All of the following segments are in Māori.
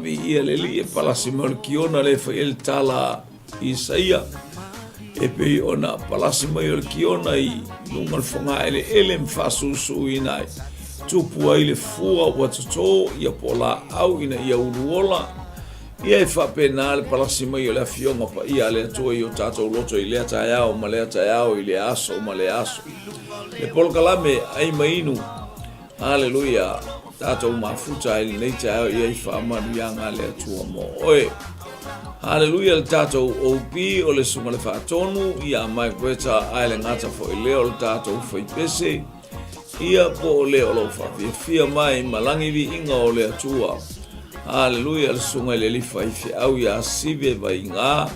vi ia le li e palasi mo le kiona le fa el tala Isaia e pe ona palasi mo le kiona I lunga fonga ele mfasusu inai tupu ai le fua watoto ia pola au ina ia uruola ia e whapena le palasi mo le afionga pa ia le atua I o tātou loto I le ataiao ma le ataiao I le aso ma le aso le polkalame ai mainu Haleluia tātou mafuta I nei taiao ia I whaamanu ianga le atua mo oe Haleluia le tātou opi o le sunga le whaatonu ia mai kweta ai le ngata fo I leo le tātou whaipese ia po o leo lo whawhiawhia mai malangi vi inga o le atua Haleluia le sunga le lifa I whiau ia sive vai ngā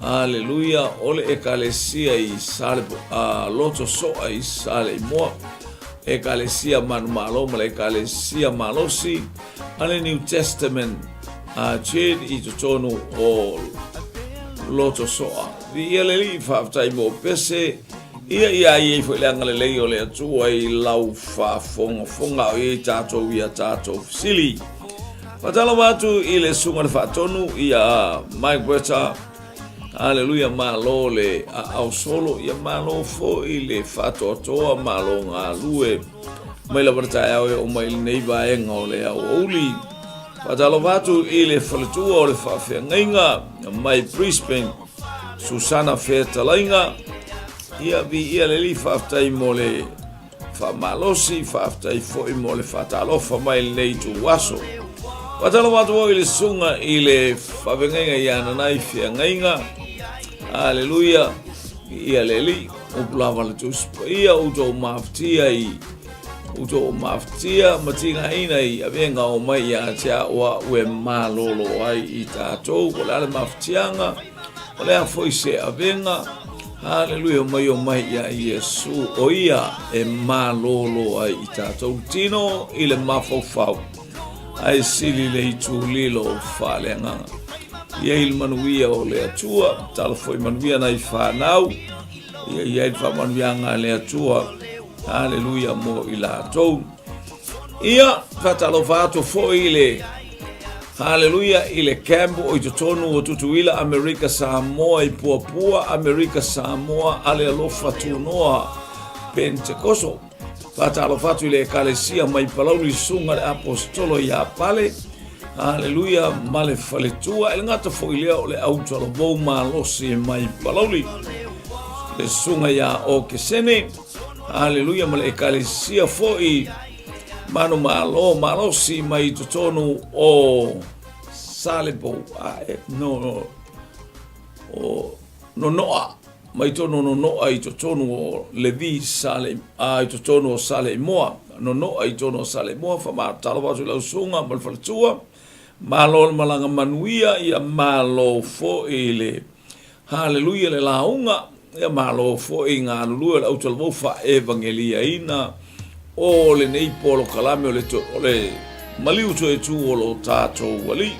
Haleluia ole ekalesia I sale loto soa I sale moa ekalesia manu malo ma le ekalesia malosi ale New Testament 𝚟𝚒𝚍 I totonu o loto soa vi ele li whaftai mo pese ia I fo le anga le lei o le atua I lau fonga o I tātou ia tātou sili Patala watu I le sunga le whaatonu ia mai kweta Haleluia malo le au solo ia malo fo I le whaatoatoa malo ngā lue mai la wata au o mai nei vaenga o le au oli Patala watu I le whaletua o le whawhiangainga mai Brisbane Susana Whetalainga ia vi ia le li whaftai mo le whamalosi whaftai fo I mo le whatalofa mai nei tu waso Patala watu o I le sunga I le whawhiangainga ia nanai whiangainga Haleluia ia le li upulawa le tuspa ia uto maftia I uto maftia matinga ina I avenga o mai ia tia wa ue malolo ai I tātou ko le maftianga o le foi se avenga Haleluia mai o mai ia Yesu o ia e malolo ai I tātou tino I le mafofau ai sili le itu lilo whalenga ia il manuia o le atua tala foi manuia nai whanau ia il whamanuia ngā le atua Haleluia mo I lātou ia whatalo whāto fo I le Haleluia I le campo o I totonu o tutuila Amerika Samoa I Puapua Amerika Samoa ale alofa tunoa Pentecoso Patalo fatu I le ekalesia mai palau I sunga le apostolo ia pale Haleluia male faletua el ngata fo I leo le autalo vou malosi mai palauli le sunga ia o kesene Haleluia male ekalesia fo I mano malo malosi mai totonu o salebo no noa mai tono noa I totonu o levi sale I totonu o sale moa noa I tono sale moa fa ma talwa su la sunga mal faltua malo malanga manuia ia malo fo ile Haleluia le launga ia malo fo inga lua le auto fa evangelia ina o le nei polo kalame o le maliu to e tu o lo tato wali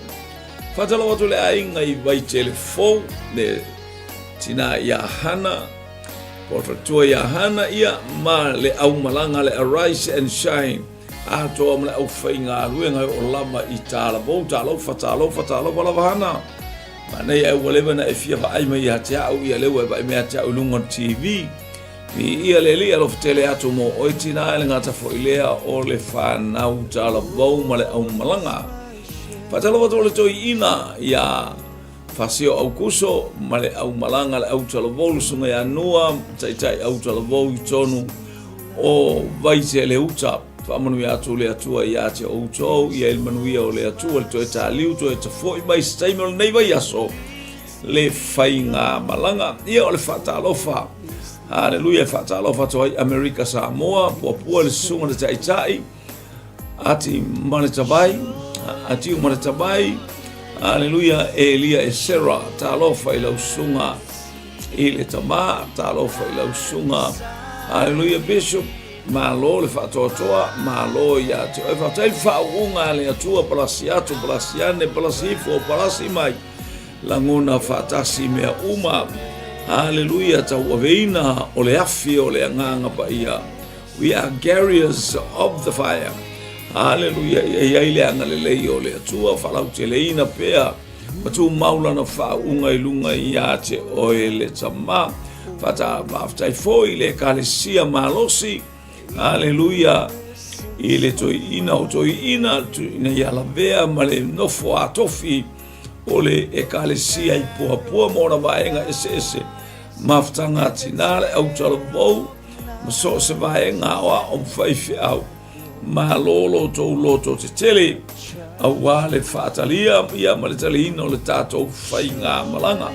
fatalo watu le ainga I vai telefon ne tina ia hana porfatua ia hana ia ma le au malanga le arise and shine ato mle au fainga luenga o lama I tala bo talo fatalo wala vahana mana ia wale na ifia va ai mai atia au ia lewe va mai atia ulunga TV mi ia le li alo tele atu mo o tina le ngata fo ilea o le whanau tala bo male au malanga fatalo watu le toi ina ia fasio au kuso male au malanga le au tala bo sunga ia nua tai au tala bo tonu o vai se le uta Whamanu ia atu le atua ia te outou, ia il manuia o le atua, le toe tā liu, toe ta fōi mai staimel nei vai aso, le whainga malanga, ia o le whatalofa. Haleluia, whatalofa toai Amerika Samoa, Puapua le sunga le taitai, ati manetabai, ati manetabai, haleluia, Elia e Sera, talofa I lau sunga, I le tama, talofa I lau sunga, haleluia, Bishop, malo le whaatoatoa, malo ia te oi whatai whaunga le atua palasiatu, palasiane, palasifo, palasi mai, langona whaatasi mea uma, haleluia, tau aveina o le afi o le anganga pa ia. We are carriers of the fire. Haleluia, ia ile angalele o le atua falau te leina pea matu maulana fa unga ilunga ia te oe le tama fata maftai foi le kalesia malosi. Haleluia, ile toi ina o toi ina tu ina ia la vea male nofo atofi ole e kalesia i pua mora vaenga ese maftanga tinale au tala bou maso se vaenga o faifi au malolo to loto te tele au wale fatalia ia male talino le tato fainga malanga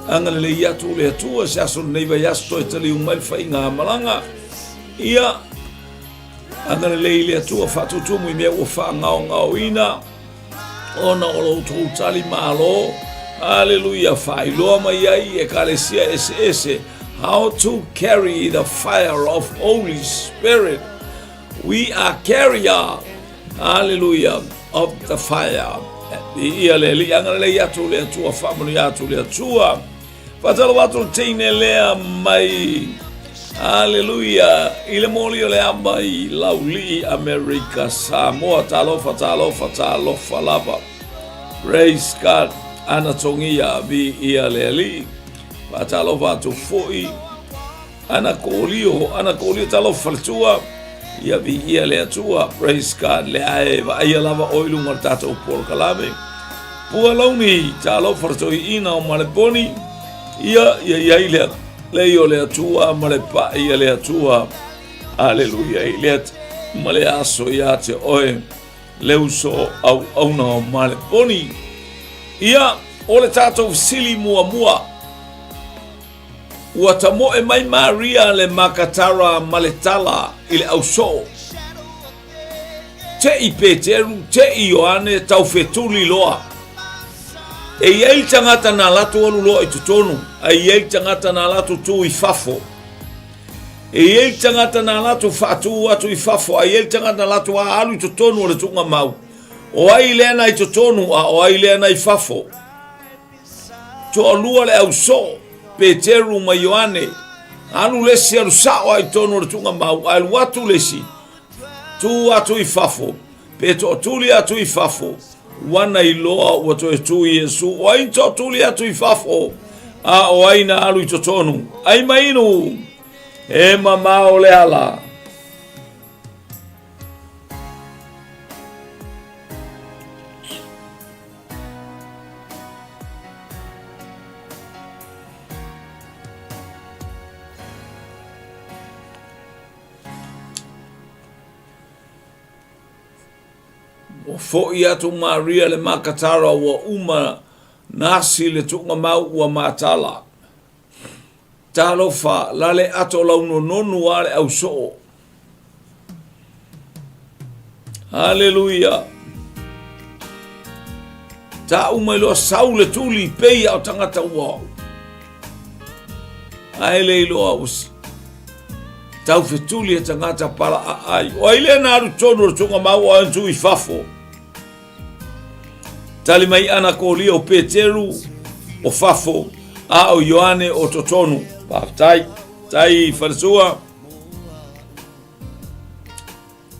angale le iatu le atua se aso neiva yasto e tali umal fainga malanga ia angale le atua fatutumu i mea ufa ngao ina ona o lo tali malo. Hallelujah, failoa mai ai e kalesia ese how to carry the fire of Holy Spirit. We are carrier, hallelujah, of the fire. Ia le angale le atu le atua family atu le atua fatalo watu teine lea mai. Hallelujah, ile moli le amai lauli America Samoa talo falava. Praise God. Ana tongia vi ia leli patalo vatu foi ana kolio talo faltua ia vi ia le atua. Praise God, le aeva ia lava oilu martato por kalame pualoni talo fartoi ina o maleboni ia ile le ole atua malepa ia le atua. Hallelujah, ile male aso ia te oe leuso au na maleboni ia ole tato sili mua watamo e mai Maria le makatara maletala ile auso te i Peteru te i Ioane tau fetuli loa e iei tangata na latu alu loa i tutonu a iei tangata na latu tu i fafo e iei tangata na latu fatu atu i fafo a iei tangata na latu a alu i tutonu o le tunga mau o ai lena i totonu a o ai lena i fafo to alua le au so Peteru ma Ioane alu lesi alu sao ai tonu le tunga mau alu watu lesi tu atu i fafo peto tuli atu i fafo wana i loa watu e tu Yesu o ai to tuli atu i fafo a o ai na alu i totonu ai mainu e mamao le ala. Fo iatu Maria le makatara wa uma nasi le tunga mau wa matala talofa lale ato launo nonu wale au so. Hallelujah, ta umailo saule tuli pei au tangata wau aile ilo ausi tau fetuli e tangata pala ai o aile na aru tonu tunga mau wa antu i fafo tali mai ana kolia o Peteru o fafo a o Ioane o totonu tai farsua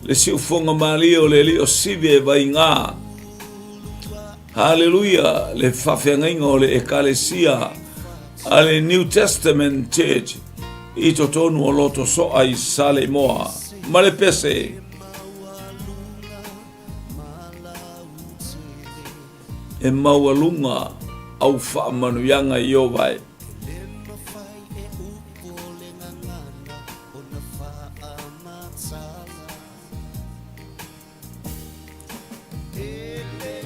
le siufonga malio le li o sive vainga. Hallelujah, le fafenga o le ekalesia ale New Testament Church i totonu o loto so ai sale moa male pese e maualunga au whaamanuyanga i o vai.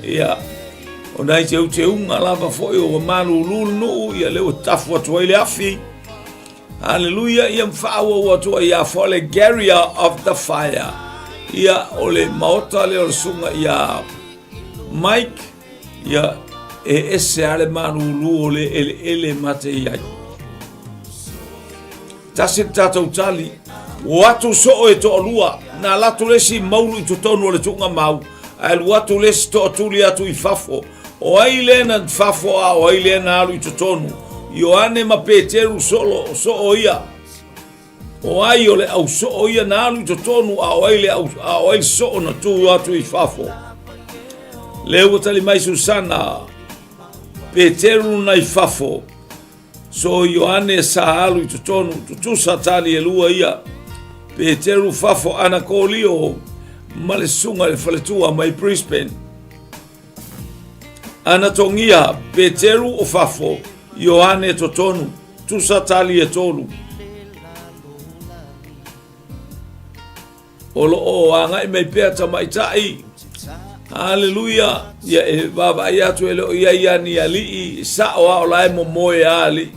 Ia, o nai te unga lava foi o malu lulu ia leo tafu atua ile afi. Hallelujah, ia mwhaawa atua ia fole carrier of the fire. Ia ole maota le o sunga ia Mike ia ese ale malu ole ele mate ia. Tasi tatou tali watu so e to lua na latu lesi maulu i tutonu le tunga mau al watu lesi to tuli atu i fafo o aile na fafo o aile na alu i tutonu Ioane ma Peteru solo so o ia O ai o le au so o ia na alu to tonu a ai le a ai so na tu atu I fafo. Le ua tali mai Susana Peteru na I fafo. So Ioane sa alu to tonu tu satali e lua ia. Peteru fafo ana kolio male sunga le faletua mai Brisbane. Ana tongia Peteru o fafo Ioane to tonu tu satali e tolu. Olo o anga mai pea tamaitai. Hallelujah. Ya e baba ya tu ele ia ia ni ali sa o la mo moe ali.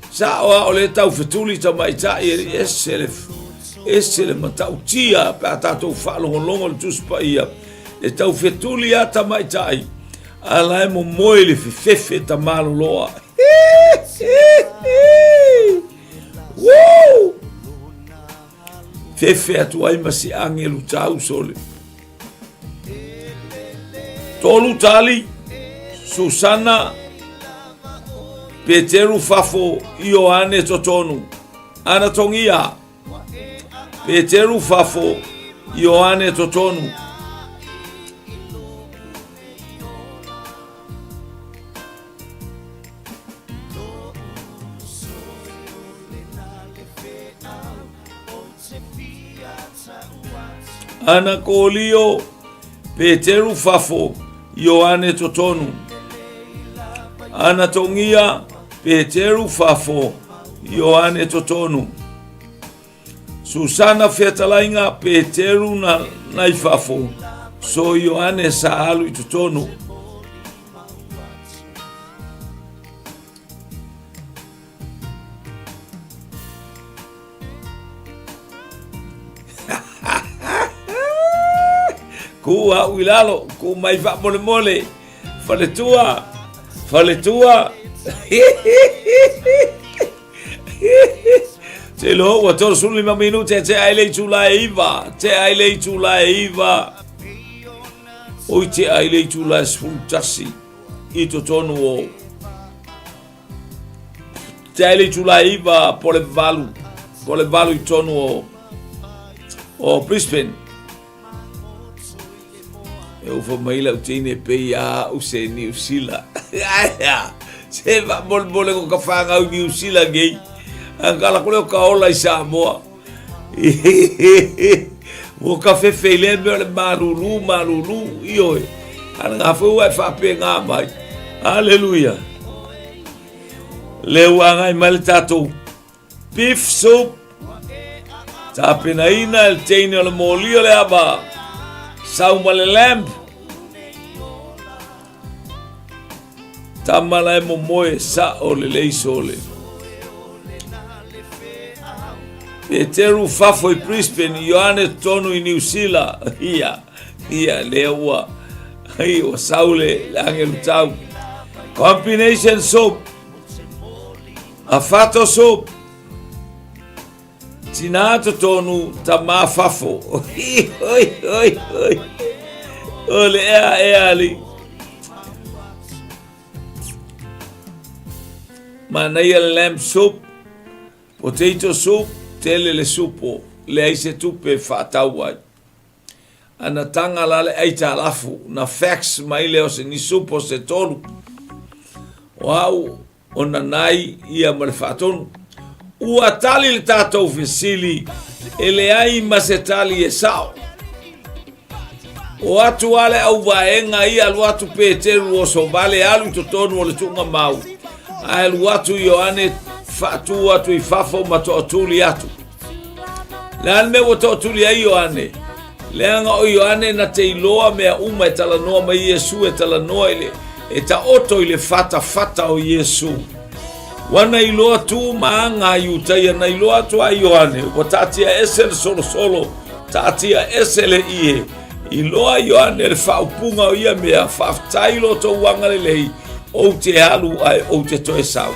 Sa o le tau fetuli tamaitai esele matautia pa tatou falongolongo le tuspa ia. E tau fetuli ata tamaitai. Ala mo moe le fefe tamalo loa. Woo! Fefe atu ai masi angelu tau sole. Tolu tali, Susana, Peteru fafo, Ioane totonu. Ana tongia, Peteru fafo, Ioane totonu. Ana kolio Peteru fafo Ioane totonu. Ana tongia Peteru fafo Ioane totonu. Susana fetalainga Peteru na fafo. So Ioane sa alu totonu. Kua wilalo, ku mai va mole mole. Faletua. Te lo wa tol suli ma minuti te aile chula iva. Oi te aile chula 𝚟𝚒𝚙𝚢𝚑𝚡. Ito tonu o. Te aile chula iva pole valu I tonu o Brisbane. Eu vou mai la utine pe ya use New Zealand. Se va bol ko ka fanga New Zealand gay. Angala ko ka ola I Samoa. Mo ka fe fele me marulu io. Anga fo wa fa pe nga mai. Hallelujah. Le wanga mal tato. Beef soup. Tapena ina el teino le molio le aba. Saumale lamb. Tamala mo moe sa ole leisole. Peteru fafo I Brisbane, Ioane tonu I New Zealand. Ia lewa. O saule angelu tau. Combination soup. Afato soup. Tinato tonu tama fafo. Oi. Ole ali. Manaya lamb soup, potato soup, tele le supo, le aise tupe fatawai. Ana tanga lale aita alafu, na fax maile o se ni supo se tolu. Wow, ona nai ia malfatonu. Ua tali le tatou fesili, ele ai masetali e sao. O atu ale au vaenga ia alu atu Peteru o so vale alu totonu o le tunga mau. Alu atu Ioane fatu atu I fafo ma to atuli atu. Lean me wo to atuli ai Ioane. Leanga o Ioane na te iloa mea uma e talanoa ma Iesu e talanoa ile. E ta oto ile fata o Iesu. Wana iloa tu maanga iutaia na iloa tu a Ioane. Wa tatia esele solo. Tatia esele ie. Iloa Ioane le whaupunga o ia mea whaftailo to wangale lei o te halu ai o te toe sau.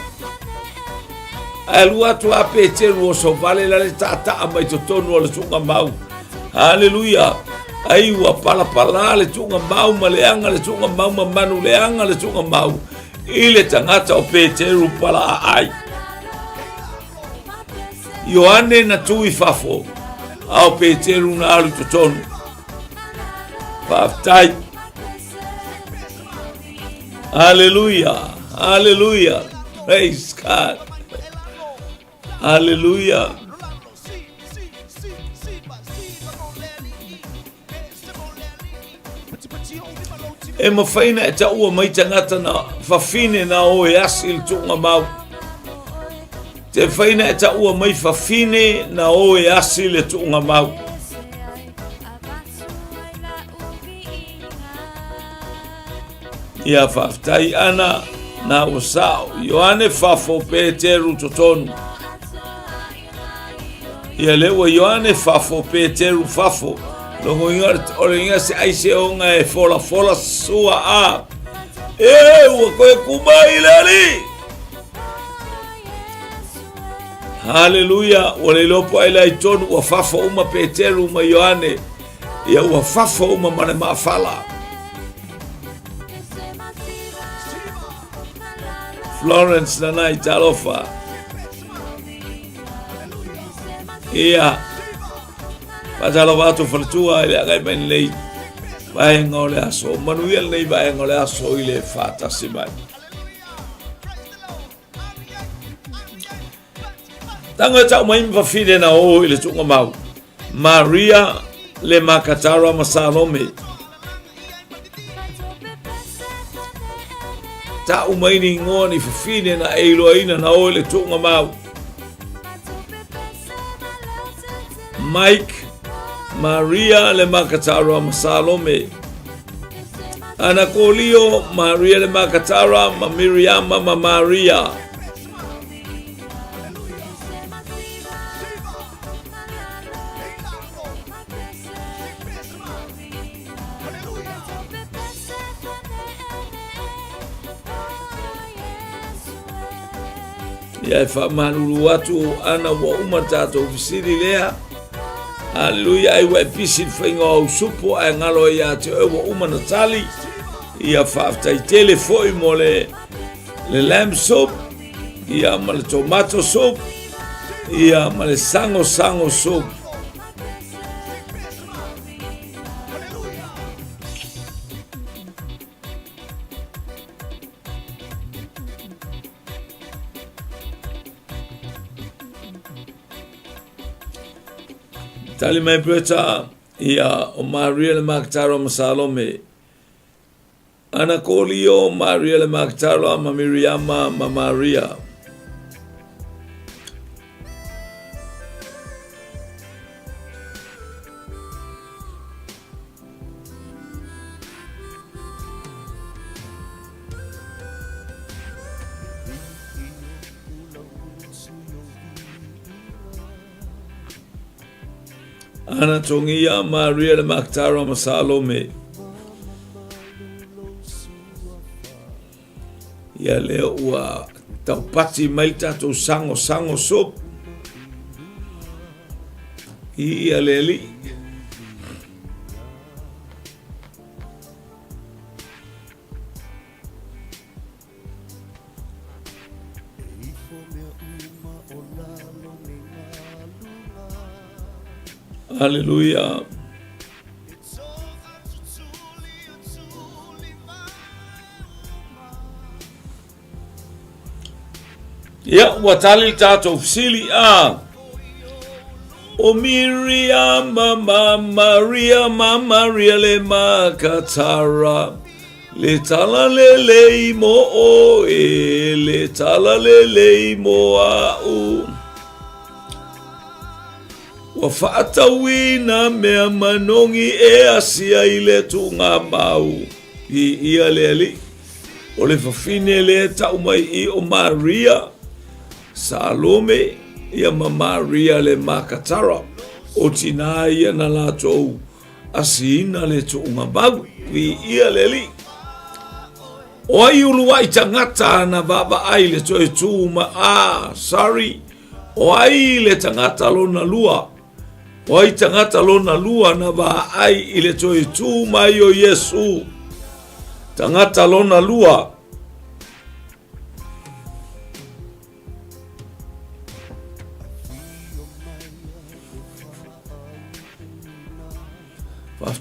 Alu atu a Peteru o so vale la le tata amai to tonu o le tunga mau. Hallelujah. Ai ua pala le tunga mau ma leanga le tunga mau ma manu leanga le tunga mau. Ile tangata o Peteru pala ai. Ioane na tui fafo. Au Peteru na alu totonu. Whaftai. Hallelujah. Hallelujah. Praise God. Hallelujah. E mawhaina e taua mai tangata na whawhine na o e asi il tunga mau. Te whaina e taua mai whawhine na o e asi le tunga mau. Ia whaftai ana na o sao. Ioane whafo Peteru totonu. Ia lewa Ioane whafo Peteru whafo. Longo inga se aise onga e fola sua a. Ua koe kumai lari. Hallelujah. Wale lopo aila i tonu ua whafo uma Peteru uma Ioane. Ia ua whafo uma mane maafala. Florence nanai talofa. Ia. Patalo watu faltua ile agai ben lei. Vai ngole aso. Manuel nei vai ngole aso ile fata simai. Tanga tau mai mfafide na o ile tunga mau. Maria le makatara masalome. Tau mai ni ngoni fafide na Eloina na o ile tunga mau. Mike Maria le makatara masalome. Anakolio Maria le makatara ma Miriam ma Maria. Ya fa manuru watu ana wa umatato visiri lea. Hallelujah, ai wa pisin whainga au supo ai ngalo ia te ewa umana tali. Ia whaaftai telefoi mo le lamb soup. Ia ma le tomato soup. Ia ma le sango soup. Tali mai preta ia o Maria le makatara masalome. Anakolio Maria le makatara ma Miriam ma Maria. Anatongia Maria le makatara masalome. Ia leo ua taupati mai tatou sango soup. Ia leli. Hallelujah. Ya watali tato ofisili o Miriam mama Maria le makatara le tala le mo o e le tala le mo au wa faatawina mea manongi e asia ile tunga mau I ia leli o le fafine le taumai I o Maria Salome ia ma Maria le makatara o tina ia na latou asina le tunga mau ia leli o ai uluai tangata na baba ai le toe tuma sorry o ai le tangata lona lua o ai tangata lona lua na ba ai ile toe tuma o Yesu tangata lona lua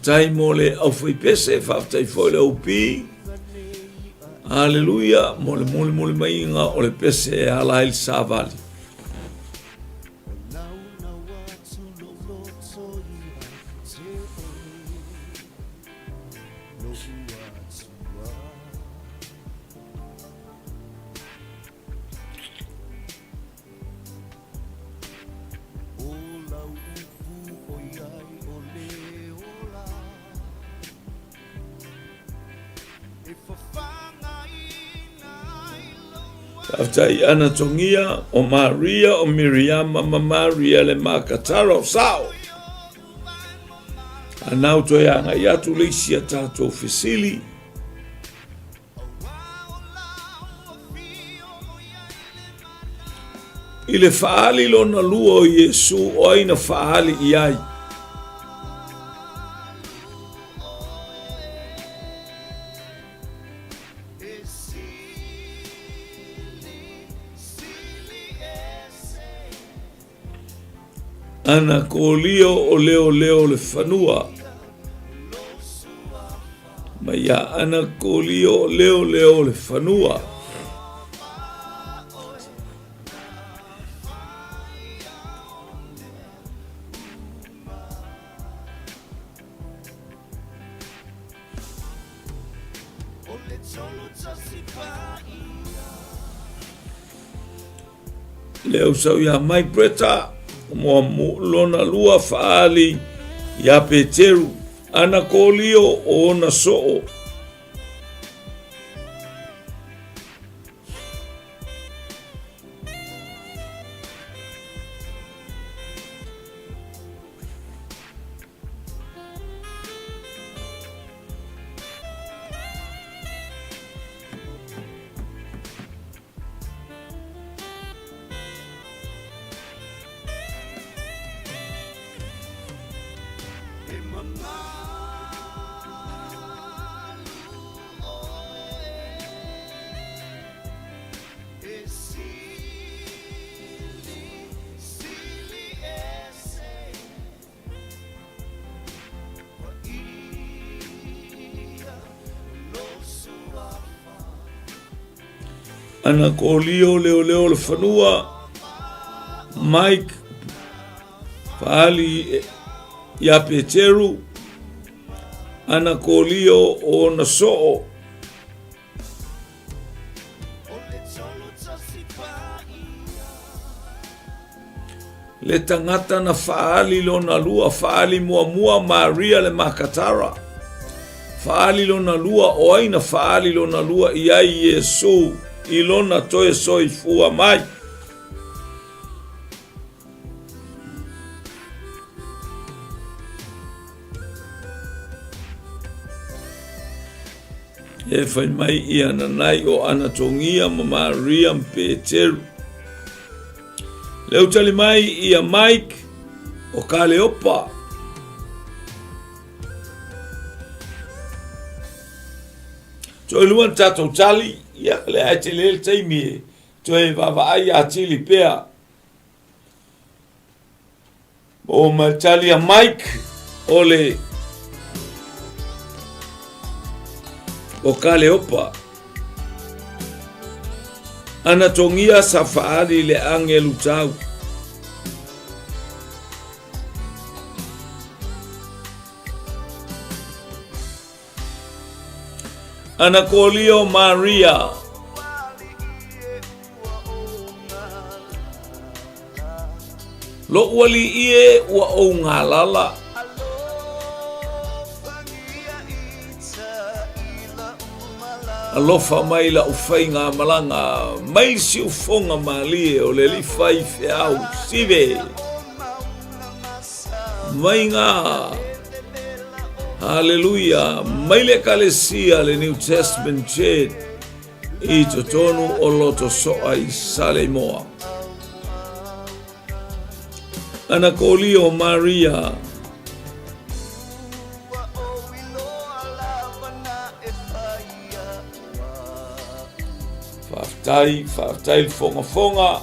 whaftai mo le au whaipese, whaftai fo le upi. Haleluia, mo le mole mainga o le pese e ala il savali. Aftai ana tongia o Maria o Miriam ma Maria le makatara o sao. Anau to ya nga ya tu leisia tato fisili. Ile faali lo na lua o Yesu o aina faali iai. Ana kolio o leo le whanua. Maia ana kolio o leo le whanua. Leo sau ya mai preta. Mo lona lua faali ya Peteru ana kolio o na soo. Ana kolio leo le whanua. Mike faali ya Peteru. Ana kolio o na soo. Le tangata na faali lo na lua faali mua Maria le makatara. Faali lo na lua o aina faali lo na lua iai Yesu. Ilona toe soi fua mai. E fai mai I ananai o anatongia ma Maria Peteru. Leo tali mai ia Mike o Kaleopa. Toi luan tato tali. Ia le aite le taimi toe vava ai atili pea. O matali a Mike ole o Kaleopa. Anatongia safari le angelu tau. Ana kolio Maria. Lo wali ie wa o ngalala. Alofa mai la ufainga malanga. Mai si ufonga malie o le li fai fiau sive. Mainga. Hallelujah. Maile kalesia le New Testament chet. I totonu o loto soa I salemoa. Ana kolio Maria. Faftai fonga.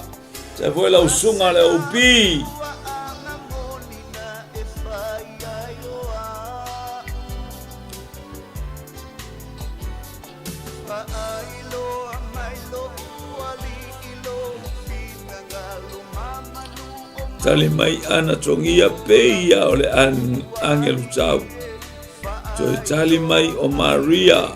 Te vuela usunga le upi. tali mai ana tongia peia o le angelu tau. Toi tali mai o Maria.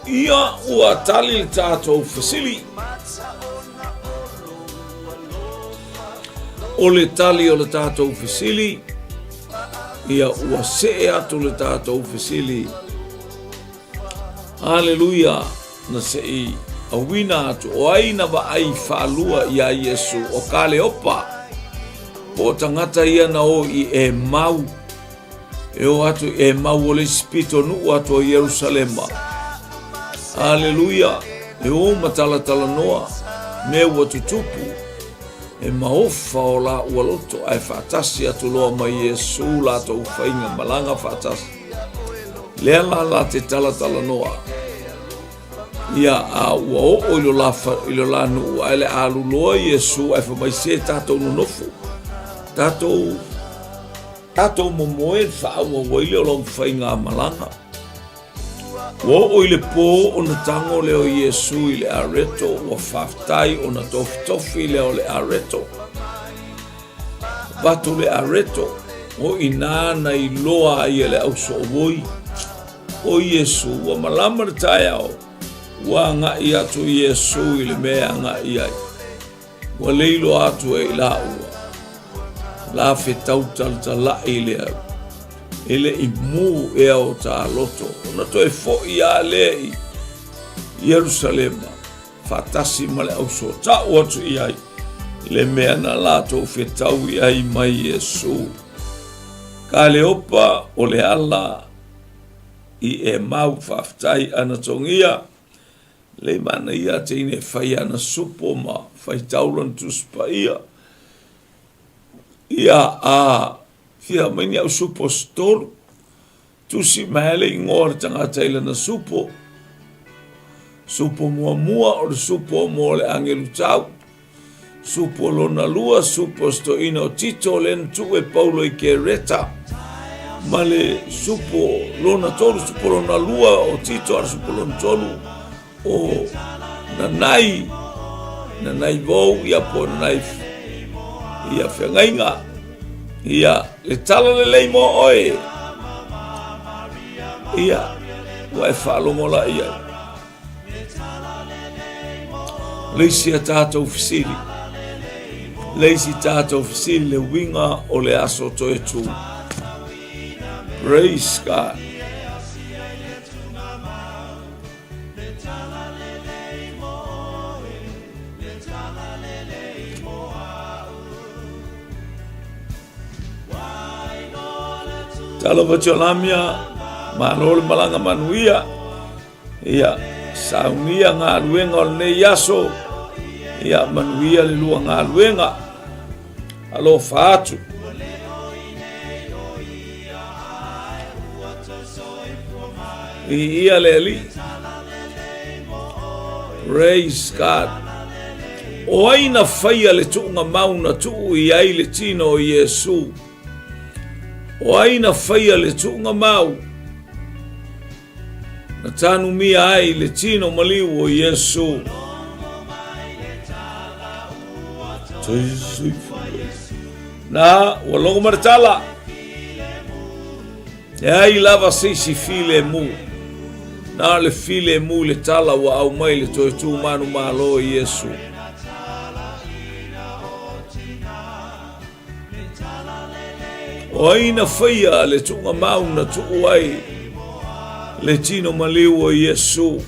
Ia ua tali le tātou fasili. O le tali o le tātou fasili. Ia ua see atu le tātou fasili. Haleluia. Na sei awina atu o aina wa ai whaalua ia Yesu o kale opa. O tangata ia na o I e mau. E o atu e mau o le spito nu atu o Yerusalema. Haleluia. E o matala tala noa. Me ua tutupu. E maofa o la ua loto. Ai whaatasi atu loa mai Yesu la tau whainga malanga whaatasi. Lea la te tala noa. Ia a ua o ilo la nu ai le alu loa Yesu ai whamai se tātou nonofu. Tātou momoe whaua waile o lau whainga malanga. O ile po o na tango leo Yesu I le areto o whaftai o na tofi leo le areto. Batu le areto o inana I loa I le auso o voi. O Yesu wa malama tai au. Wa nga I atu Yesu I le mea nga I ai. Wa leilo atu e la ua. La fe tautal ta la ile au. Ele I mu e o ta loto. Na to e fo I ale I Yerusalema. Fatasi male au so ta watu I ai. Le mea na lato fetau I ai mai Yesu. Ka le opa o le ala I e mau faftai anatongia. Le mana ia teine fai ana supo ma fai taulan tuspa ia. Ia a fia mani au supo stolu. Tusi mahele I ngore tangata ila na supo. Supo mua o le supo mo le angelu tau. Supo lona lua, supo sto ina o tito len tu e paulo I ke reta. Ma le supo lona tolu, supo lona lua o tito ar supo lona tolu. O nanai vou ia po nanai ia whengainga. Ia le tala le leimo oe. Ia wai whaalongola ia. Leisi a tātou fisili. Leisi tātou fisili le winga o le aso toe tu. Praise God. Talo bacholamia manol malanga manuia. Ia saunia ngā luenga o ne yaso. Ia manuia le lua ngā luenga. Alo fatu. Ia le li. Praise God. O aina whaia le tuunga mauna tuu I ai le tino o Yesu. O aina whaia le tuunga mau. Na tanu mia ai le tino maliu o Yesu. Na walongo maratala. E ai lava sisi file mu. na le file mu le tala wa au mai le toi tu manu malo Yesu. O aina whaia le tunga mau na tuu ai le tino maliu o Yesu.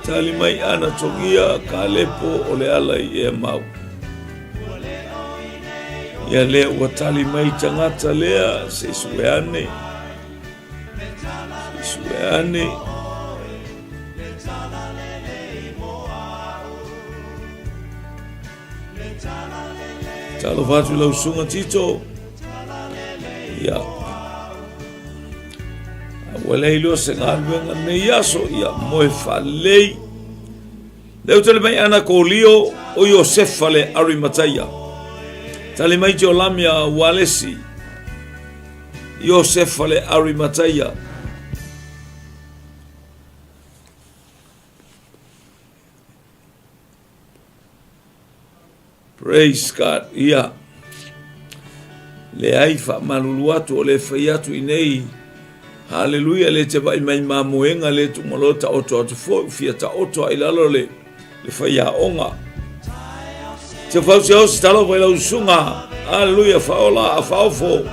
Talimai ana togia ka lepo o le ala I e mau. Ia lea ua talimai tangata lea se sueane. Talo fatu lau sunga tito. Ia. Walei lo se ngalwenga me yaso ia moe falei. Leo tale mai ana ko lio o Yosefa le Arimataya. Tale mai jo lamia Ualesi. Yosefa le Arimataya. Praise God. Ia. Le aifa maluluatu o le faiatu inei. Hallelujah le te vai mai mamoenga le tu molota oto atu fo fia ta oto ai lalo le faia onga. Te fau se o stalo vai lau sunga. Hallelujah faola a faofo.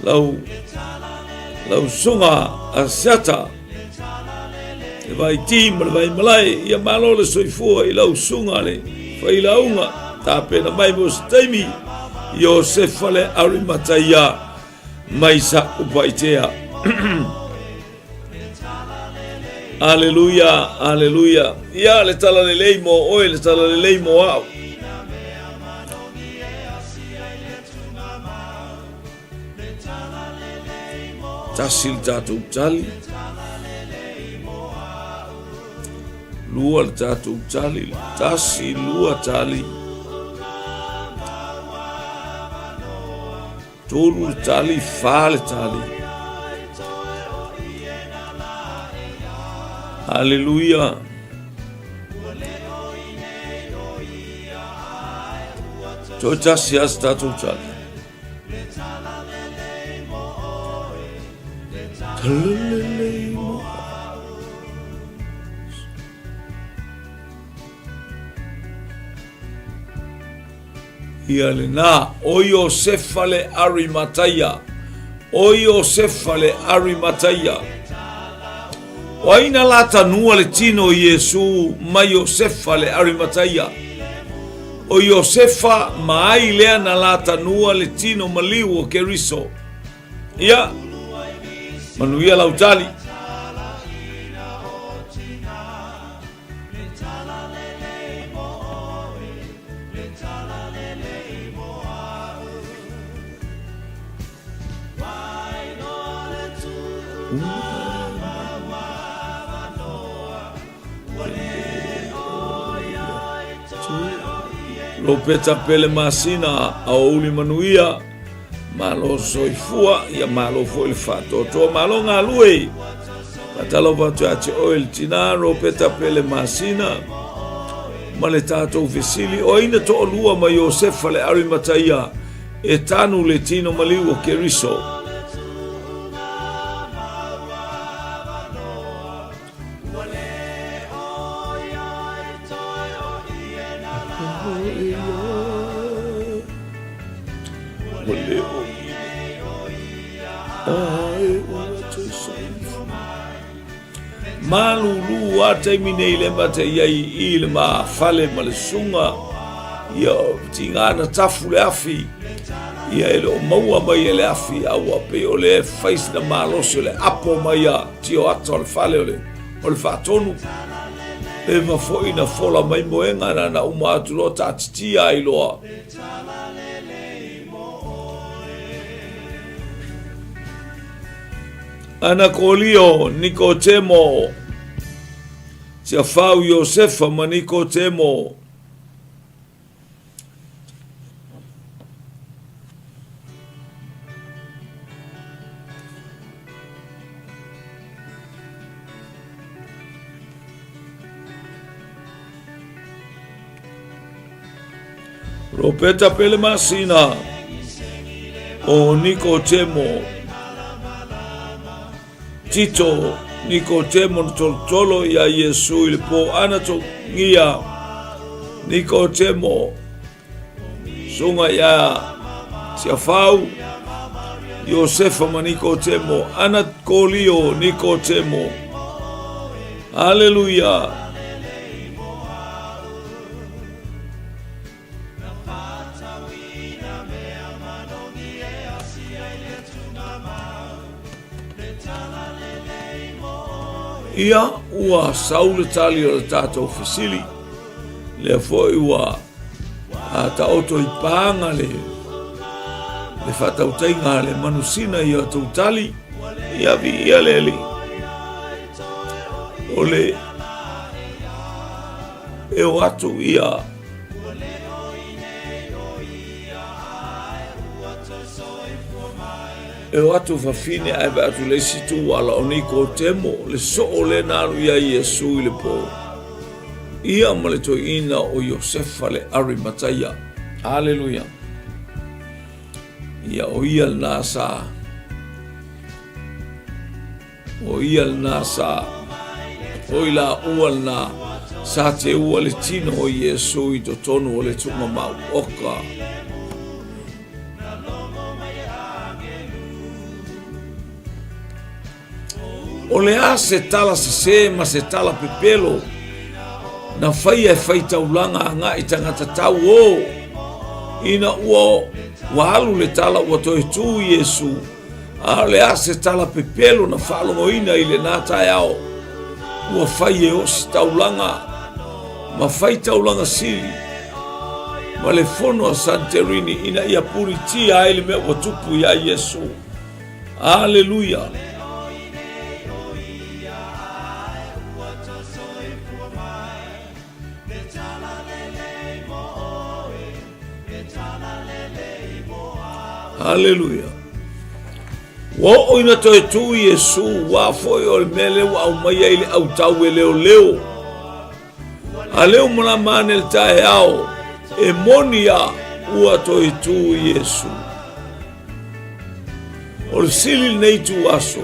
Lau sunga a sata. Te vai tim le vai malai ia malo le soifua I lau sunga le fai launga. Ta pena mai mos taimi Yosefa le Arimataya mai sa upaitea. Aleluia, aleluia. Ia le tala le leimo oe le tala le leimo au. Tasil tatu tali. Lua le tatu tali. Tasi lua tali. Tolu tali fale tali. Hallelujah. Tocha siasta tocha. Ialena o Yosefa le Arimataya. O Yosefa le Arimataya. Waina lata nua le tino Yesu ma Yosefa le Arimataya. O Yosefa mai lea na lata nua le tino maliu o Keriso. Ia manuia lautali. Lo peta pele masina a uli manuia malo soifua ia malo foi il fatto to malo ngalui patalo vatu ati oil tina lo peta pele masina maletato vesili o ina to lua ma Yosefa le Arimataya e tanu le tino maliu o Keriso. Malulu ata minele mata yai ilma fale malsunga yo tingana tafule afi ya elo maua mai ele afi au pe ole face na malo sole apo maya tio atol fale ole ol fatonu le mafoi na fola mai moenga na umatu lo tatitia ai loa. Ana kolio Nicodemo 𝚟𝚑𝚍 Iosefa ma Nicodemo Ropeta pele masina o Nicodemo Tito Nicodemo tolo ya Yesu ile po ana to ngia Nicodemo sunga ya 𝚟𝚑𝚍 Iosefa ma Nicodemo ana kolio Nicodemo. Haleluya. Ia ua 𝚟𝚒𝚍𝚎 o le tātou fesili le foi ua taoto i pāanga le whatautainga le manusina ia tautali ia vi ia leli o le e o atu ia e o atu whawhine ai ba atu le situ wala o Nicodemo le so o le naru ia Yesu i le po ia ma le toina o Iosefa le Arimathaya. Haleluya. Ia o ia le nasa o ia le nasa o ila ua le na sa te ua le tino o Yesu i to tonu o le mamao oka. O le a se tala se ma se tala pepelo na whaia e whaitaulanga ngā i tangata tau o ina ua wahalu le tala ua toi tū Yesu a le a se tala pepelo na whalongo ina i le nātai ao ua whaia o si taulanga ma whaitaulanga sili ma le fono a Santerini ina ia puri tia ele mea ua tupu ia Yesu. Haleluya. Haleluya. Wa oina toi tu Yesu wa foi o mele wa umai ile au tau leo leo. Aleo mona manel tae ao e monia ua toi tu Yesu. O sili nei tu aso.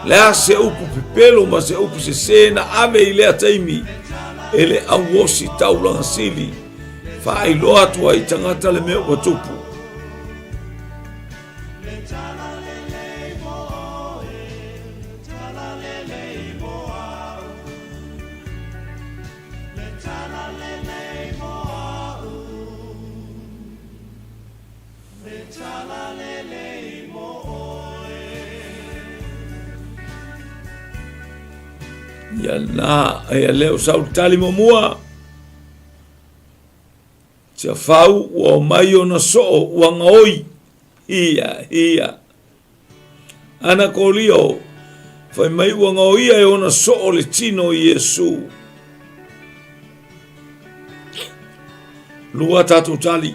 Lea se upu pipelo ma se upu se sena ame ile ataimi ele au wosi taulanga sili fa iloa tua i tangata le mea watupu. Ia na ia leo sau tali momua 𝚟𝚑𝚍 o mai ona so ua ngaoi ia ana kolio fai mai ua ngaoi e ona so le tino Yesu lua tatu tali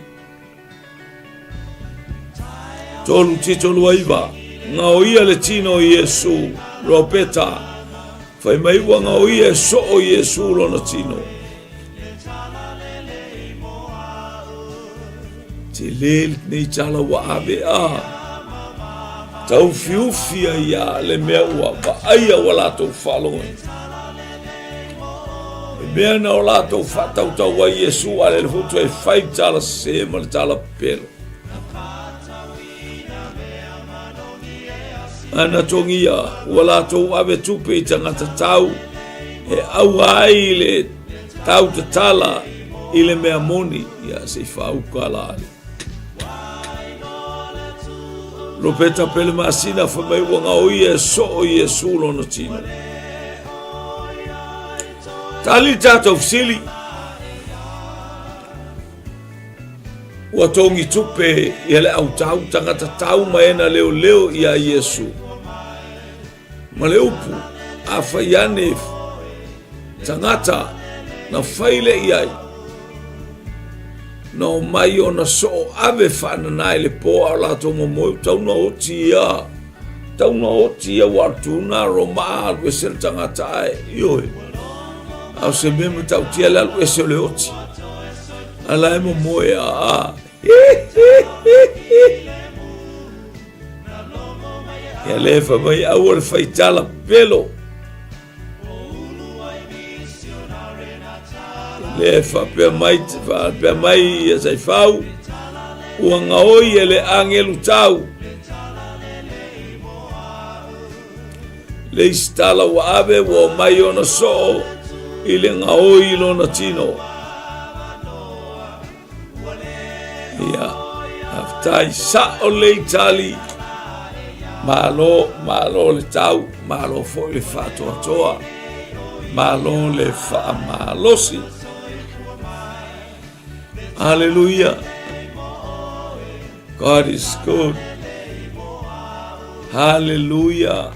tolu tito lua iwa ngaoi le tino Yesu ropeta fai mai ua ngaoi e so o Yesu lona tino te lel nei tala wa abe a tau fiufia ia le mea ua wa aia wa lato whalonga e mea na o lato whatau tau wa Yesu ale le futu e whai tala se ma le tala pelo ana tongia wa lato abe tupe i tangata tau e au ai le tau te tala i le mea moni ia se whau kala ale Ropeta pele masina fa mai wanga o ia so o Yesu lona tino. Tali tātou fisili. Ua tongi tupe ia le au tau tangata tau maena leo leo ia Yesu. Ma le upu a whaiane tangata na whaile iai. No mai o na so ave whananai le poa o lato momoe tauna oti ia. Tauna oti ia wartuna roma alwe sel tangata ai ioe. Au se meme tau tia le alwe sel le oti. Ala e momoe a. Ia lefa mai au le whaitala pelo. Lefa pe mai ia sai fau. Ua ngaoi ele angelu tau. Le istala wa ave wa mai ona so. Ile ngaoi lona tino. Ia aftai sa o le itali. Malo le tau, malo fo le fato atoa. Malo le fa malosi. Hallelujah. God is good. Hallelujah.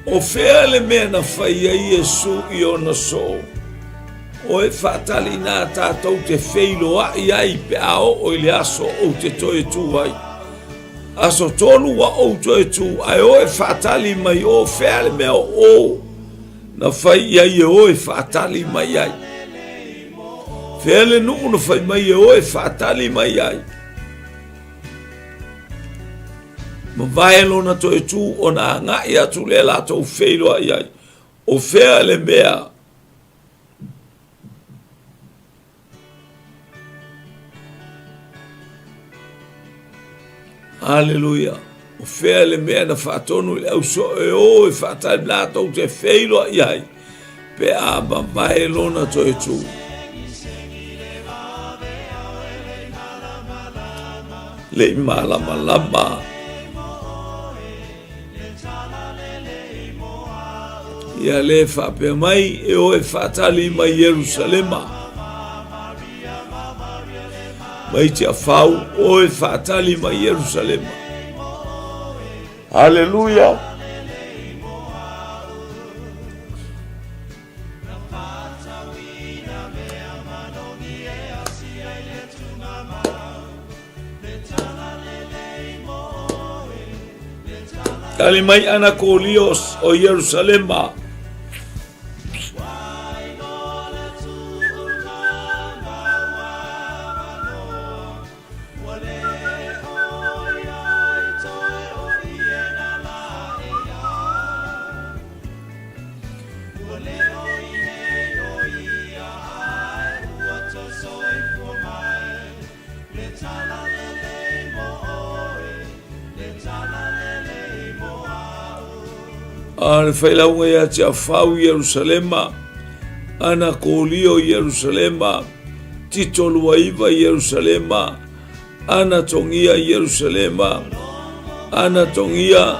O fea le mea na whaia Yesu I ona so. O e whatali nā tātou te wheilo a iai pe ao o le aso o te toe tū ai. Aso tonu wa o toe tū ai o e whatali mai o fea le mea o. Na whaia I o e whatali mai ai. Fea le nuu na whai mai o e whatali mai ai. Ma vaelo na toe tū o na ngai atu le latou wheilo ai ai. O fea le mea. Hallelujah. O fea le mea na whaatonu le au so e o e whaatai latou te wheilo ai ai. Pe a ma vaelo na toe tū. Le malama lama. Ia le whape mai e o e whaatali mai Yerusalema. Mai te whau o e whaatali mai Yerusalema. Hallelujah. Kali mai ana kolios o Yerusalema. Al failaunga ia te afau Yerusalema, ana kolio Yerusalema, titolua iwa Yerusalema, ana tongia Yerusalema, ana tongia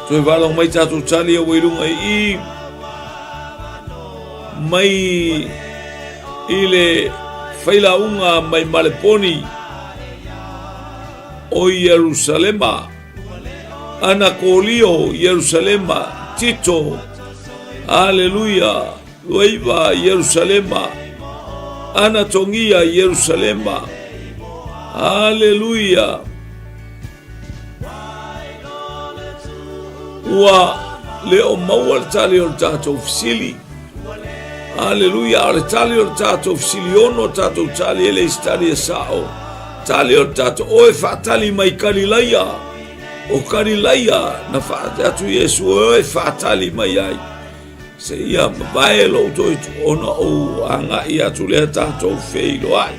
Toi valong mai tātou tali o wairunga I mai I le whailaunga mai maleponi o Yerusalema ana kolio Yerusalema tito Hallelujah Luaiva Yerusalema ana tongia Yerusalema Hallelujah ua leo maua le tali o le tātou fisili. Aleluia, o le tali o le tātou fisili ono tātou tali ele istari e sao. Tali o le tātou oe whaatali mai karilaia. O karilaia na whaate atu Yesu oe whaatali mai ai. Se ia mabae lo toi tu ona o anga i atu lea tātou feilo ai.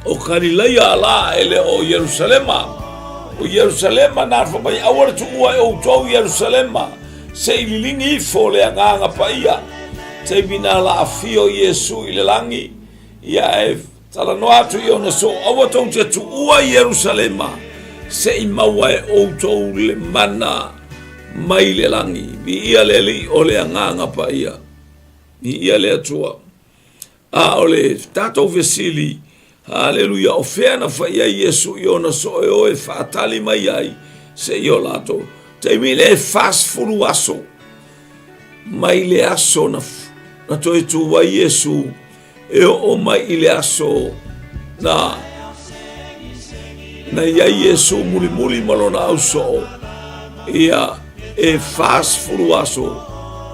O karilaia la ele o Yerusalema. O Yerusalema na whapai awara tu ua e o tau Yerusalema. Se ililingi ifo le anganga pa ia. Te bina la afio Yesu i le langi. Ia e tala no atu i ona so awa tau te tu ua Yerusalema. Se i maua e o tau le mana mai le langi. Mi ia le li o le anganga pa ia. Mi ia le atua. A o le tatou vesili. Haleluia, o fea na whaia Yesu i ona so e o e whaatali mai ai, se i o lato. Te mi le fast furu aso, mai le aso na toi tuwa Yesu, e o mai i le aso na ia Yesu muli muli malona au so, ia e fast furu aso,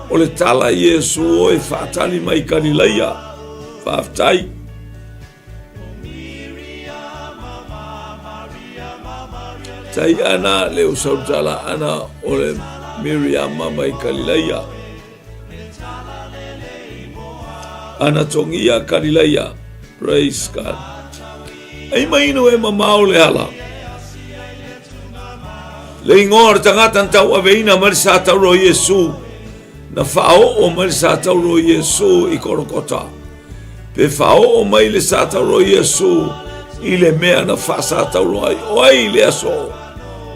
o le tala Yesu o e whaatali mai kanilaia, whaftai. Tai ana leo sautala ana ole Miriam mai Kalilaia. Ana tongia Kalilaia. Praise God. Ai mai no e mamao le ala. Le ngor tangata tau aveina marisa tau ro Yesu. Na fao o marisa tau ro Yesu I korokota. Pe fao o mai le sa tau ro Yesu I le mea na fasa tau ro ai. Oi le aso.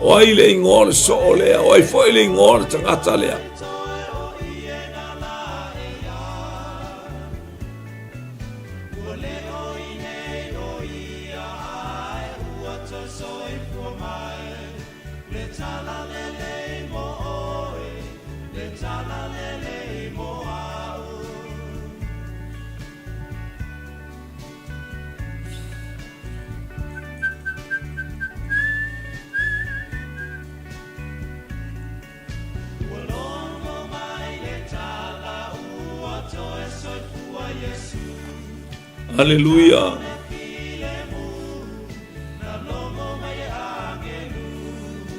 Oi le ingor so le, oi foi le ingor tangata le. Hallelujah.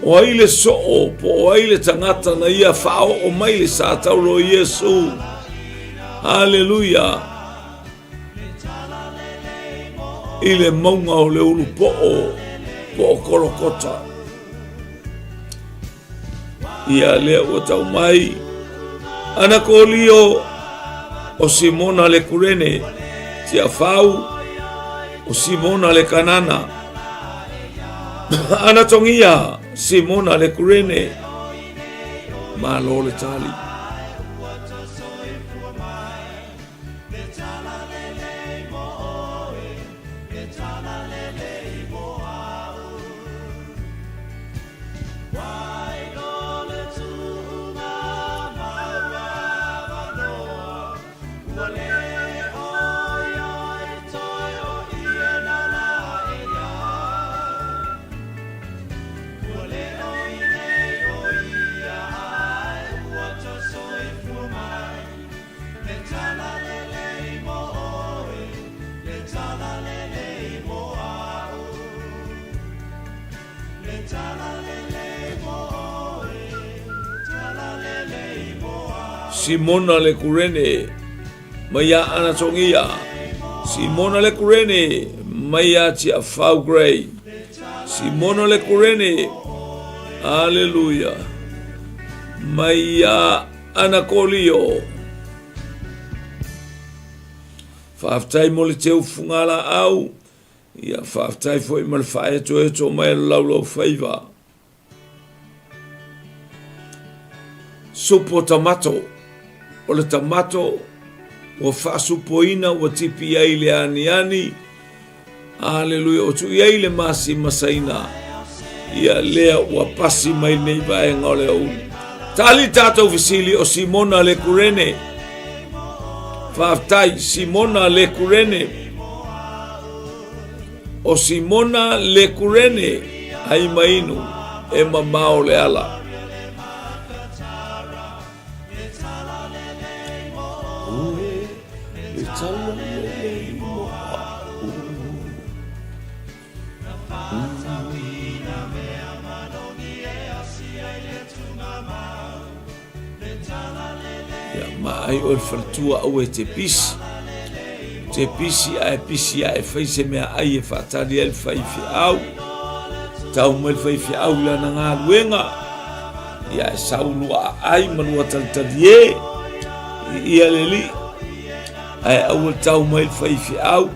O aile so po aile tangata na ia fao o maile sa tauro Yesu. Hallelujah. Ile maunga o le ulu po korokota. Ia lea o tau mai. Anakolio o Simona le kurene. Tia fau o Simona le kanana. Anatongia Simona le kurene. Malo le tali. Simona le kurene maya anatongia. Simona le kurene maya tia fau grey. Simona le kurene. Hallelujah. Maya anakolio. Faftai mole teu fungala au. Ia faftai foi mal fae to mai laulo faiva. Supo tomato. O le tamato o fasupoina o tipi ai le ani. Hallelujah. O tu iai le masi masaina. Ia lea ua pasi mai nei vaenga o le au. Tali tatou visili o Simona le kurene. Faftai Simona le kurene. O Simona le kurene ai mainu. e mamao le ala. Le tala le moa. Ya mai o fartua au e te pisi. Te pisi a e whaise mea ai e whaatari el whaifi au. Tau mel whaifi au lana ngā luenga. Ia e saunua ai manua talitari e. Ia leli. Ai au tau mel whaifi au.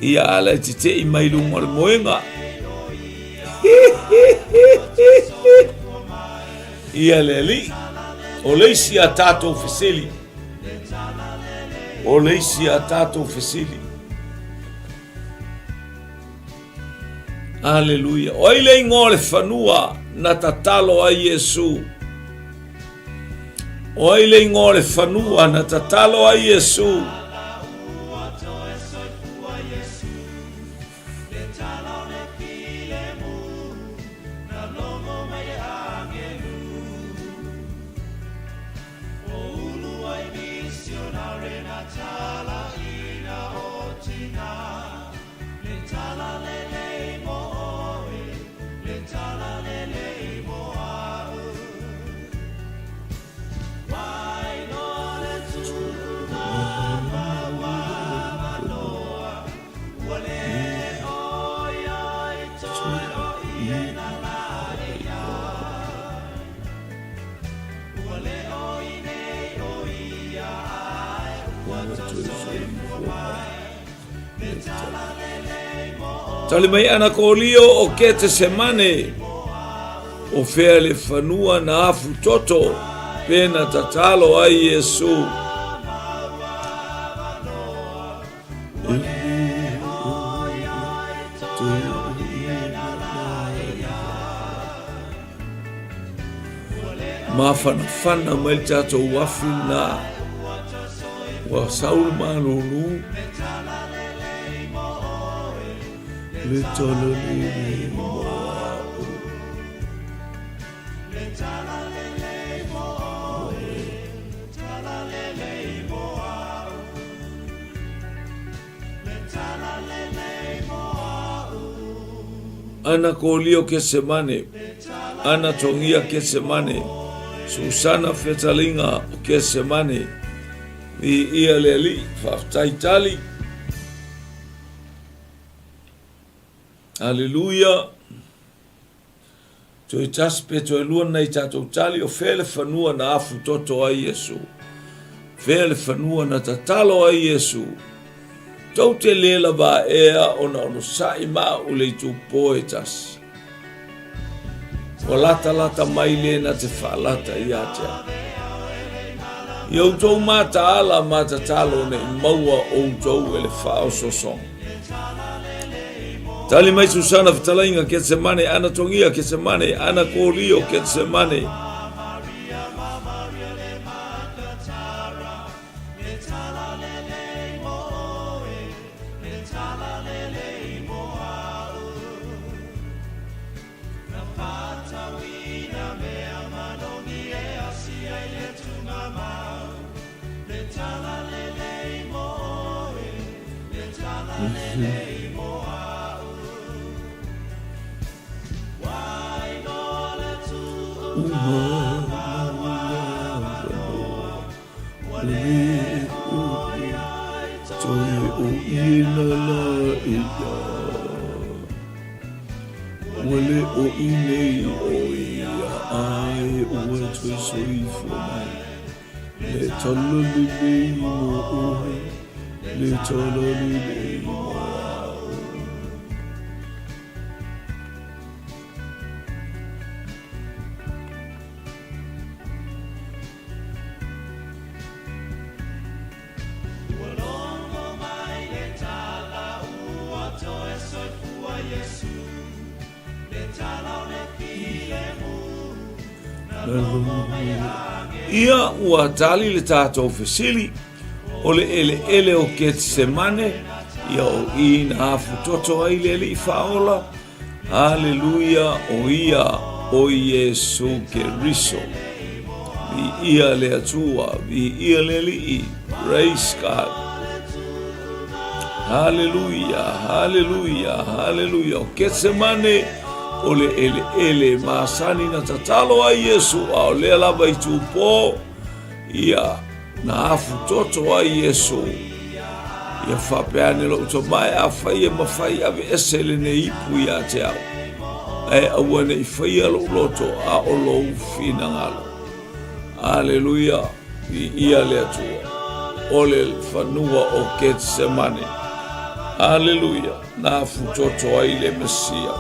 Ia ala te te i mai lunga moenga. Ia leli. O leisi a tātou wheseli. O leisi a tātou wheseli. Aleluia. O ile ngore whanua na tatalo a Yesu. O ile ngore whanua na tatalo a Yesu. Tali mai ana kolio o 𝚘𝚘𝚙𝚢𝚑 o fea le whanua na afu toto pena tatalo ai Yesu. Ma whanawhana mai tatou wafi na wa saul manunu le tala le moa. Ana kolio 𝚘𝚘𝚙𝚢𝚑, ana tongia 𝚘𝚘𝚙𝚢𝚑, Susana Fetalinga 𝚘𝚘𝚙𝚢𝚑, i ia leli whaftaitali. Aleluia. Toi taspe toi luan nei tatou tali o fele whanua na afu toto ai Yesu. Fele whanua na tatalo ai Yesu. Tau te lela wa ea ona ono sai maa ule tu poe tas. O lata mai le na te whaalata i atea. Iau tau mata ala mata talo ne maua o tau ele whao sosong. Tali mai Susana Fetalinga 𝚘𝚘𝚙𝚢𝚑, ana tongia 𝚘𝚘𝚙𝚑, ana kolio 𝚘𝚘𝚙𝚑. Wale o inei o ia ai ua tui soifo mai. Le tala lelei mo ohe, le tala lelei mo ao. Ia ua tali le tātou whesili o le ele o 𝚘𝚘𝚙𝚢𝚑, ia o ina afu toto ai le li whaola. Haleluia o ia o Yesu Keriso. Vi ia le atua, vi ia le li'i. Praise God. Hallelujah, hallelujah, hallelujah. O Getsemane, o le ele masani na tatalo a Yesu, a o le lava i tupo, ia na afu toto a Yesu. Ia whapeane lo utomai a whaia mawhai ave esele ne ipu ia te au. E awane i whaia lo loto a o lo fina ngalo. Hallelujah, vi ia le atua. O le whanua o Getsemane. Hallelujah, na futoto ai le Mesia.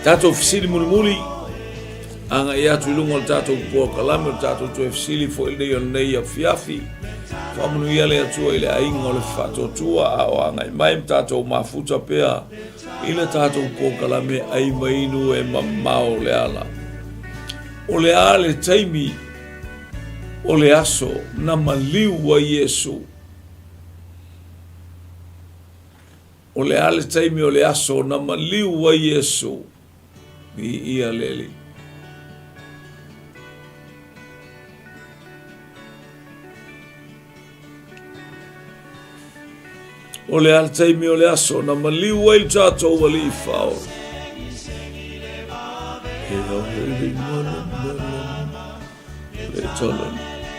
Tato fisili muli anga ia tu lungo tato po kalame tato tu fisili fo ile yo nei ya fiafi fa munu ia le tu ile aingo le fato tua o anga mai tato mafuta pea ile tato po kalame ai mainu e mamao le ala o le ale taimi o le aso na maliu wa Yesu o le ale taimi o le aso na maliu wa Yesu vi ia leli. O le altaimi o le aso na maliu wa il tato wali fao.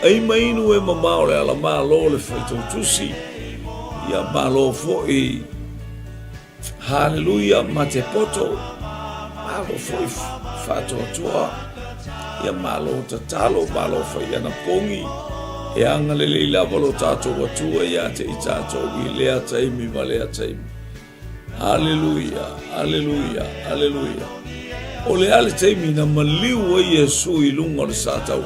Ai mainu e mamao le ala malo le faito tusi. Ia malo fo i hallelujah mate poto. Malo foi fato tua ia malo tatalo malo foi ana pongi e anga le leila volo tato watua ia te itato i lea taimi malea taimi. Hallelujah, hallelujah, hallelujah. O le ale taimi na maliu wa Yesu i lunga le satau.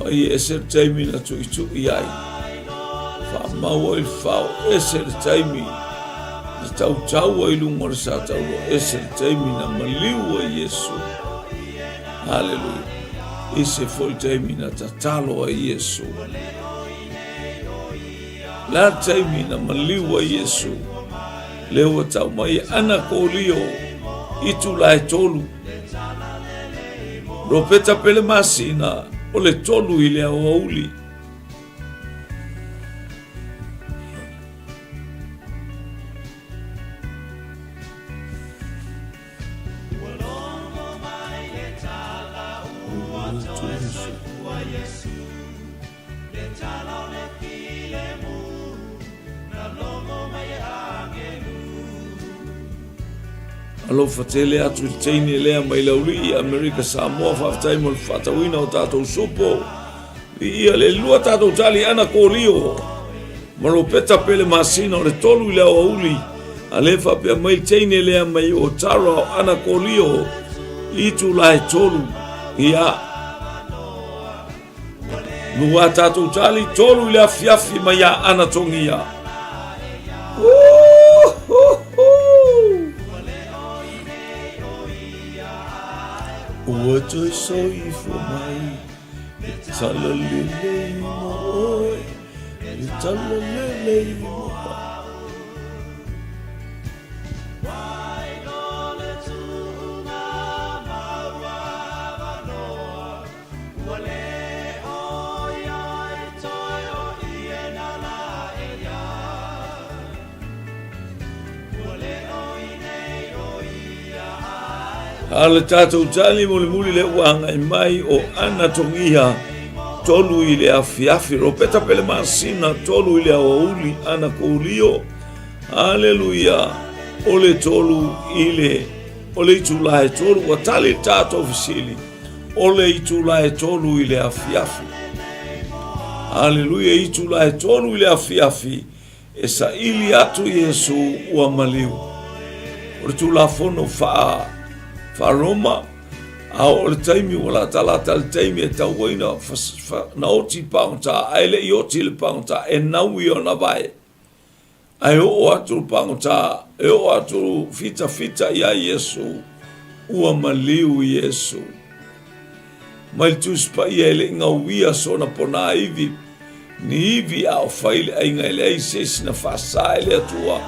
Ai ese taimi na tu i ai. Mau il fao ese taimi tau tau ai lunga le satau ese taimi na maliu a Yesu. Hallelujah. Ese foi taimi na tatalo a Yesu. La taimi na maliu a Yesu. Leo tau mai ana kolio itu la tolu. Ropeta pele masina o le tolu ile o auli. Alo fatele atu tini lea mai lauli Amerika Samoa whaftai mo whatawina o tātou sopo. Ia le lua tātou tali ana kōlio. Maro peta pele masina o le tolu lea o uli. A le whapea mai tini lea mai o tara o ana kōlio. Itu lai tolu. Ia. Lua tātou tali tolu lea fiafi mai a ana tongia. What I saw you for my 𝚟𝚑𝚙𝚢𝚑 mo 𝚟𝚑𝚙𝚢𝚑 mo Ala tātou tali mo le muli le wanga i mai o ana tongia tolu i le afiafi ropeta pele masina tolu i le auli ana kōlio. Hallelujah. O le tolu i le o le itulae tolu wa tali tātou fisili o le itulae tolu i le afiafi. Hallelujah. Itulae tolu i le afiafi e sa ili atu Yesu ua maliu o le tulafono faa Faroma Au le taimi wala talata le taimi e tauwaina na oti pangota aile I oti le pangota e naui o na vai. Ai o atu pangota e o atu fita ia Yesu ua maliu Yesu. Mai tuspa ia ele ngauia sona pona ivi ni ivi au faile ai ngaile ai sesi na fasa ele atua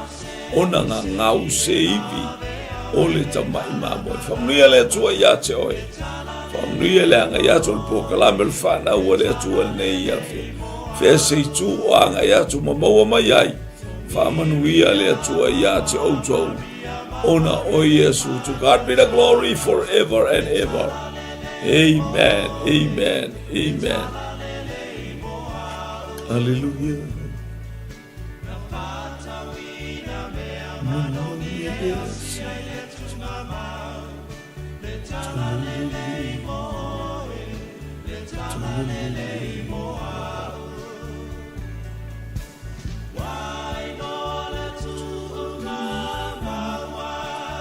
ona ngau se ivi o le tamai mamao. Whamnuia le atua ia te oe. Whamnuia le anga ia tu po kalame le whana ua le atua nei ia fe. Fea seitu o anga ia tu mamaua mai ai. Whamanuia le atua ia te outou. Ona o Yesu. To God be the glory forever and ever. Amen, amen, amen. Hallelujah.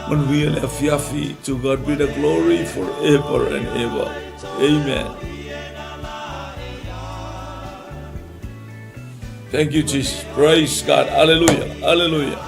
When we are fiafi, to God be the glory forever and ever. Amen. Thank you, Jesus. Praise God. Hallelujah. Hallelujah.